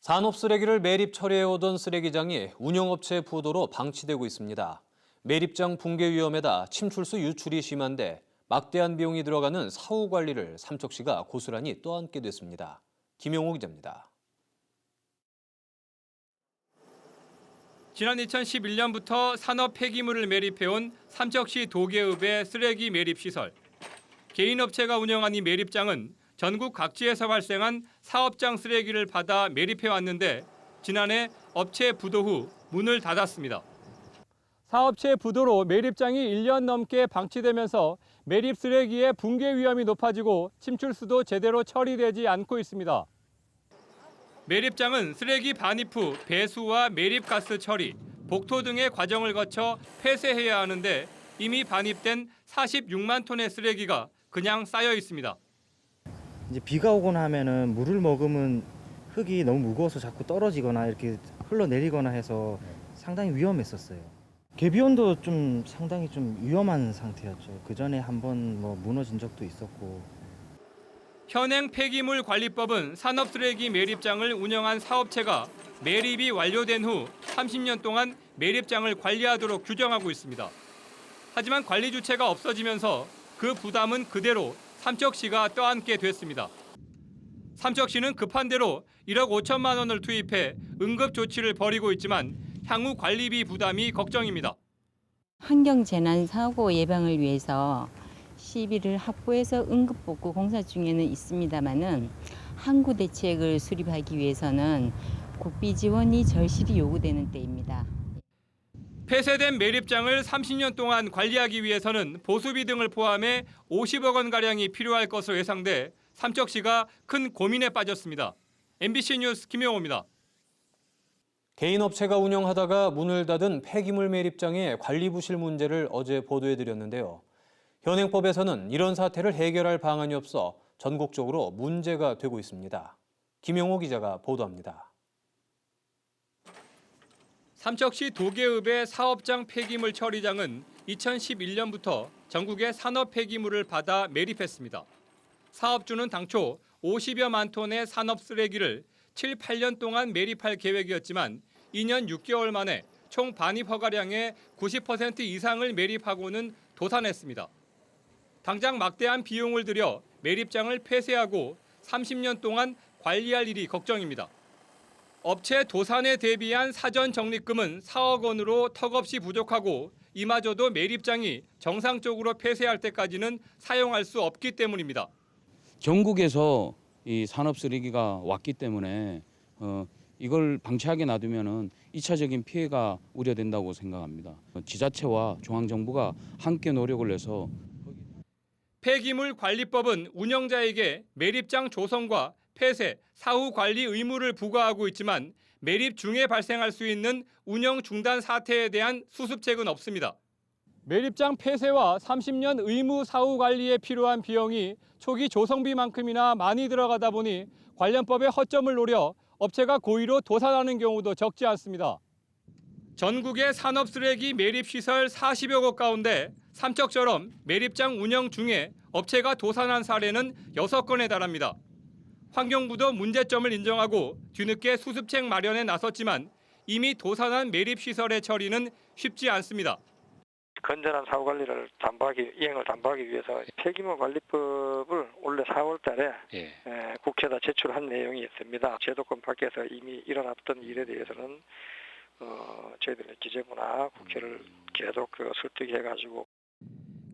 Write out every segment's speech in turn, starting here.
산업 쓰레기를 매립 처리해오던 쓰레기장이 운영업체 부도로 방치되고 있습니다. 매립장 붕괴 위험에다 침출수 유출이 심한데 막대한 비용이 들어가는 사후 관리를 삼척시가 고스란히 떠안게 됐습니다. 김용호 기자입니다. 지난 2011년부터 산업 폐기물을 매립해온 삼척시 도계읍의 쓰레기 매립시설. 개인 업체가 운영한 이 매립장은 전국 각지에서 발생한 사업장 쓰레기를 받아 매립해왔는데 지난해 업체 부도 후 문을 닫았습니다. 사업체 부도로 매립장이 1년 넘게 방치되면서 매립 쓰레기의 붕괴 위험이 높아지고 침출수도 제대로 처리되지 않고 있습니다. 매립장은 쓰레기 반입 후 배수와 매립가스 처리, 복토 등의 과정을 거쳐 폐쇄해야 하는데 이미 반입된 46만 톤의 쓰레기가 그냥 쌓여 있습니다. 이제 비가 오거나 하면은 물을 머금은 흙이 너무 무거워서 자꾸 떨어지거나 이렇게 흘러내리거나 해서 상당히 위험했었어요. 개비온도 좀 상당히 좀 위험한 상태였죠. 그 전에 한번 무너진 적도 있었고. 현행 폐기물 관리법은 산업 쓰레기 매립장을 운영한 사업체가 매립이 완료된 후 30년 동안 매립장을 관리하도록 규정하고 있습니다. 하지만 관리 주체가 없어지면서 그 부담은 그대로 삼척시가 떠안게 됐습니다. 삼척시는 급한 대로 1억 5천만 원을 투입해 응급 조치를 벌이고 있지만 향후 관리비 부담이 걱정입니다. 환경재난 사고 예방을 위해서 시비를 확보해서 응급복구 공사 중에는 있습니다만은 항구 대책을 수립하기 위해서는 국비 지원이 절실히 요구되는 때입니다. 폐쇄된 매립장을 30년 동안 관리하기 위해서는 보수비 등을 포함해 50억 원가량이 필요할 것으로 예상돼 삼척시가 큰 고민에 빠졌습니다. MBC 뉴스 김용호입니다. 개인 업체가 운영하다가 문을 닫은 폐기물 매립장의 관리 부실 문제를 어제 보도해드렸는데요. 현행법에서는 이런 사태를 해결할 방안이 없어 전국적으로 문제가 되고 있습니다. 김용호 기자가 보도합니다. 삼척시 도계읍의 사업장 폐기물 처리장은 2011년부터 전국의 산업 폐기물을 받아 매립했습니다. 사업주는 당초 50여만 톤의 산업 쓰레기를 7, 8년 동안 매립할 계획이었지만 2년 6개월 만에 총 반입 허가량의 90% 이상을 매립하고는 도산했습니다. 당장 막대한 비용을 들여 매립장을 폐쇄하고 30년 동안 관리할 일이 걱정입니다. 업체 도산에 대비한 사전 적립금은 4억 원으로 턱없이 부족하고 이마저도 매립장이 정상적으로 폐쇄할 때까지는 사용할 수 없기 때문입니다. 전국에서 이 산업 쓰레기가 왔기 때문에 이걸 방치하게 놔두면은 2차적인 피해가 우려된다고 생각합니다. 지자체와 중앙정부가 함께 노력을 해서 폐기물 관리법은 운영자에게 매립장 조성과 폐쇄, 사후 관리 의무를 부과하고 있지만 매립 중에 발생할 수 있는 운영 중단 사태에 대한 수습책은 없습니다. 매립장 폐쇄와 30년 의무 사후 관리에 필요한 비용이 초기 조성비만큼이나 많이 들어가다 보니 관련법의 허점을 노려 업체가 고의로 도산하는 경우도 적지 않습니다. 전국의 산업 쓰레기 매립 시설 40여 곳 가운데 삼척처럼 매립장 운영 중에 업체가 도산한 사례는 6건에 달합니다. 환경부도 문제점을 인정하고 뒤늦게 수습책 마련에 나섰지만 이미 도산한 매립시설의 처리는 쉽지 않습니다. 건전한 사후 관리를 이행을 담보하기 위해서 폐기물 관리법을 올해 4월 달에 국회에다 제출한 내용이 있습니다. 제도권 밖에서 이미 일어났던 일에 대해서는 저희들의 기재부나 국회를 계속 설득해가지고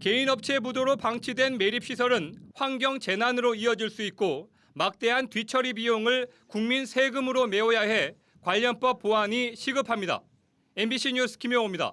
개인 업체 부도로 방치된 매립시설은 환경 재난으로 이어질 수 있고 막대한 뒤처리 비용을 국민 세금으로 메워야 해 관련법 보완이 시급합니다. MBC 뉴스 김용호입니다.